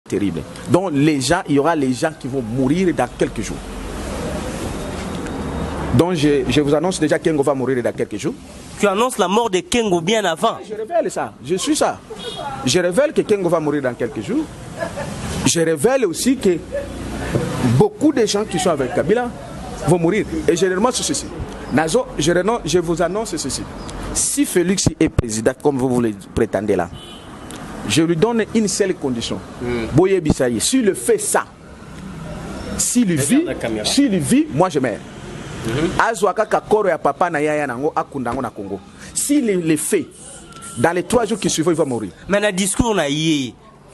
terrible. Donc les gens, il y aura les gens qui vont mourir dans quelques jours. Donc je vous annonce déjà que Kengo va mourir dans quelques jours. Tu annonces la mort de Kengo bien avant. Je révèle ça, je suis ça. Je révèle que Kengo va mourir dans quelques jours. Je révèle aussi que beaucoup de gens qui sont avec Kabila vont mourir. Et généralement c'est ceci. Nazo, je vous annonce ceci. Si Félix est président comme vous le prétendez là, je lui donne une seule condition. Boye Bissaye, s'il fait ça, s'il vit, moi je meurs. S'il le fait, dans les 3 jours qui suivent, il va mourir. Mais dans le discours,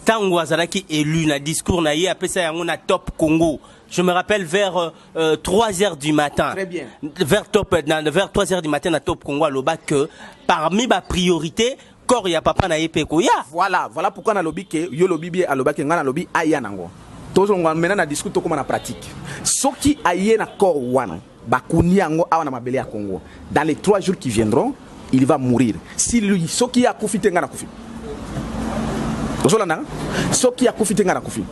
Tango Azaraki élu, dans le discours, na Top Congo. Je me rappelle vers 3h du matin. Très bien. Vers 3h du matin, à Top Congo, à que parmi ma priorité, corps ya papa na yepeko ya. Voilà pourquoi na lobby que yo lobby bien à lobby que ngana lobby aya nango. Tozo maintenant na discute comment na pratique. Soki aye na corps wana bakuni yango awa na mabele ya Congo. Dans les 3 jours qui viendront, il va mourir. Si lui soki ya kufi tenga na kufi. Ozolana soki ya kufi tenga na kufi.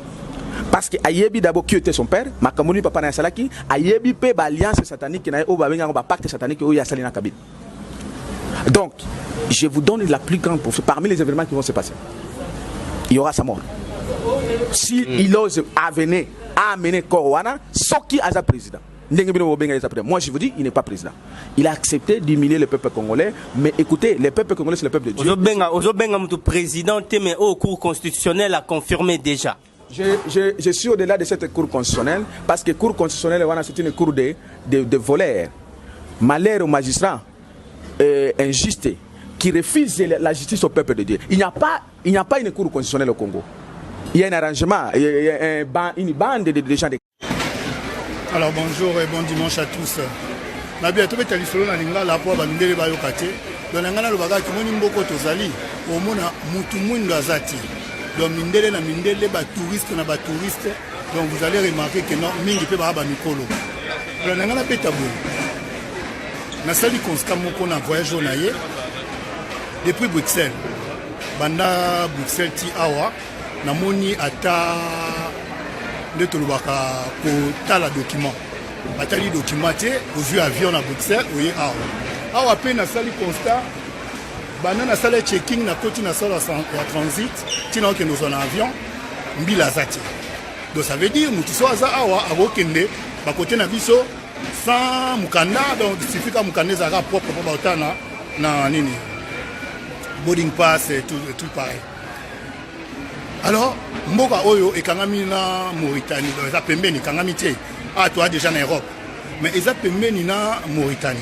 Parce que ayebi d'abord qui était son père, makamuni papa na salaki, ayebi pe ba alliance satanique na o ba benga ba pacte satanique o ya salina kabila. Donc, je vous donne la plus grande preuve. Parmi les événements qui vont se passer, il y aura sa mort. S'il ose amener Korwana, Soki Aza président. Moi, je vous dis, il n'est pas président. Il a accepté d'humilier le peuple congolais. Mais écoutez, le peuple congolais, c'est le peuple de Dieu. Le président, mais au cours constitutionnel a confirmé déjà. Je suis au-delà de cette cour constitutionnelle parce que cour constitutionnelle, c'est une cour de voleurs. Malheur aux magistrats injuste qui refuse la justice au peuple de Dieu. Il n'y a pas une cour constitutionnelle au Congo. Il y a un arrangement, il y a une bande de gens. Alors bonjour et bon dimanche à tous. Nabi atobe talisolo na linga la po bandele ba yokate. Don ngana lo baga kimoni mboko tozali omona mutu mwindo azati. Donc mindele na mindele ba touriste na ba touriste. Donc vous allez remarquer que non mingi pe ba mikolo. Don ngana pe tabou. Na sali constat moko na voyage na ye depuis Bruxelles. Banda Bruxelles ti awa na moni ata de tolobaka ko tala document. Batali document te au vu avion na Bruxelles oye awa. Awa pe na sali constat banda na sali checking na koti na sala ya transit tina ke nous en avion mbila zati. Donc ça veut dire mutu so aza awa abokende ba côté na biso sans mukanda, donc il suffit que mukanda zara propre pour bautana na nini boarding pass et tout pareil. Alors mboka oyo ekangami na Mauritanie, donc eza pembeni kangami tie toi déjà en Europe, mais eza pembeni na Mauritanie,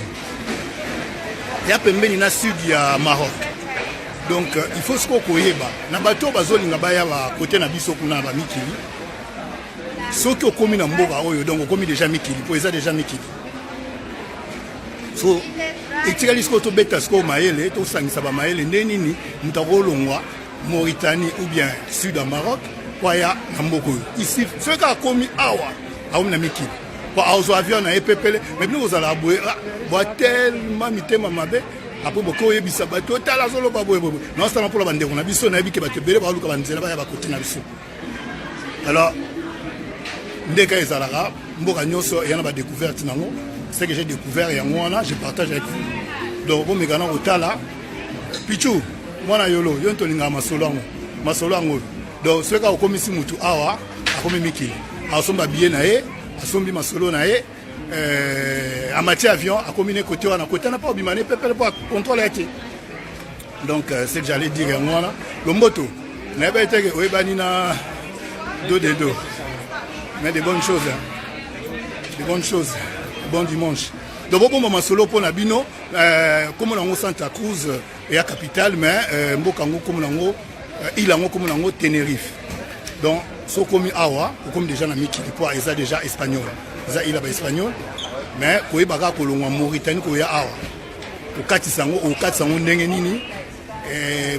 ya pembeni na sud ya Maroc. Donc il faut ce qu'on koyeba na bato bazolinga baya ba côté na biso kuna ba mikili. Ce qui est commis dans Mboga, donc on commis déjà Mikili, pour les déjà Mikili. So, et tu as dit que tu bêtes ce qu'on m'a élé, tu sais que ça va m'a élé, n'eni, Moutarolongwa, Mauritanie ou bien Sud au Maroc, Waya, Mbogo. Ici, ce qui a commis Awa, Aouna Mikili. Pour Aozo avion, na EPPL, mais nous vous allez abouer, boire tellement mité mamabe, après beaucoup de bisabato, t'as la zone pas boire. Non, c'est pas pour la bande, on a vu son avis qui va te bérer, par le cabanzela, va côté nabiso. Alors, ndeka ezalaka mboka nyonso yana ba découverte nango, c'est que j'ai découvert et moi je partage avec vous. Donc bon mekana otala pichu mwana yolo yonto linga masolongo donc ce ka okomisi mutu awa akomi mikili asomba bien na ye asombi masolo na ye amati avion akomi ne côté wana côté na pas obimane pepele pour contrôler été. Donc c'est que j'allais dire moi le moto na ba été oyebani na dos de dos. Mais des bonnes choses, des bonnes choses. Bon dimanche. Donc bon moment solo pour Nabino, comme on a Santa Cruz et à capitale, mais Mbokango comme on a Ilango comme on a Tenerife. Donc so comme Awa, comme déjà na Miki pour ça déjà espagnol. Ça il a espagnol, mais ko ibaka ko longwa Mauritanie ko ya Awa. Ko katisango o katsango ndenge nini?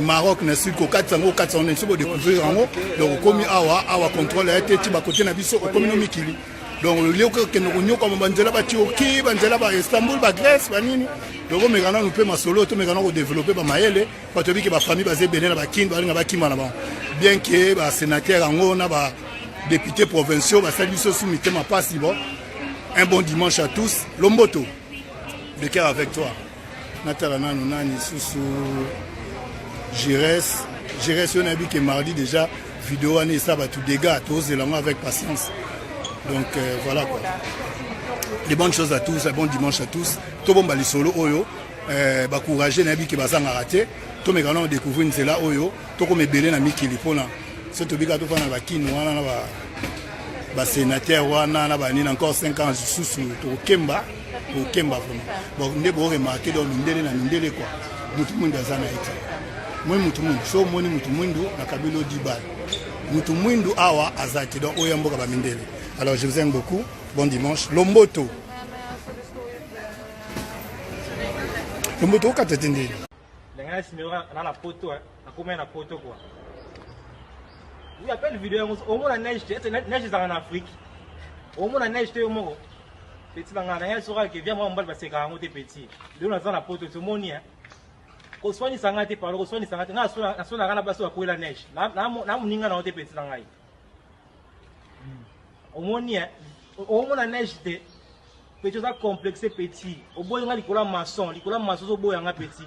Maroc na sud ko 400 nso bo découvrir en haut, donc comme awa contrôle a été tiba côté na biso comme no mikili. Donc le lieu que nous nyoko banzela ba Turquie, banzela ba Istanbul, ba Grèce, ba nini. Donc on mekana nous peut masolo to mekana ko développer ba maele, pa to bi ke ba famille ba zebele na ba kin ba nga ba kimana ba. bien que ba sénateur yango na ba député provinciaux ba salut ce soumité ma passe bon. Un bon dimanche à tous. Lomboto. Le cœur avec toi. Natalana nani sous Jires on a vu que mardi déjà vidéo année ça va tout dégâts tous éléments avec patience. Donc voilà quoi. Les bonnes choses à tous, un bon dimanche à tous. Tout bon bali solo oyo ba courager na bi que bazanga raté. Tout mes galons découvrir une là oyo, tout comme belé na mikili pona. Ce to bika to fana ba kino wana na ba sénateur wana na ba ni encore 5 ans sous to Kemba vraiment. Bon ndé bo remarquer donc ndélé na ndélé quoi. Mutu mundu azana ite. Moi mutu mundu so moni mutu mundu na kabilo dibal. Mutu mundu awa azaki donc oyamboka ba mindele. Alors je vous aime beaucoup. Bon dimanche. Lomboto. Lomboto katetende. Lenga simera na la photo hein. Akoma na photo quoi. Oui, appelle vidéo au moins la neige, neige en Afrique. Au moins la neige au moins. Petit dans la neige sera que vient moi on va passer quand on est petit. De nous dans la photo tout monde hein. Ko soini sangate par ko soini sangate na so na kana baso ko la neige. Na muninga na on est petit dans ngai. Au moins au moins la neige te petit ça complexé petit. Au bout nga likola maçon so boya nga petit.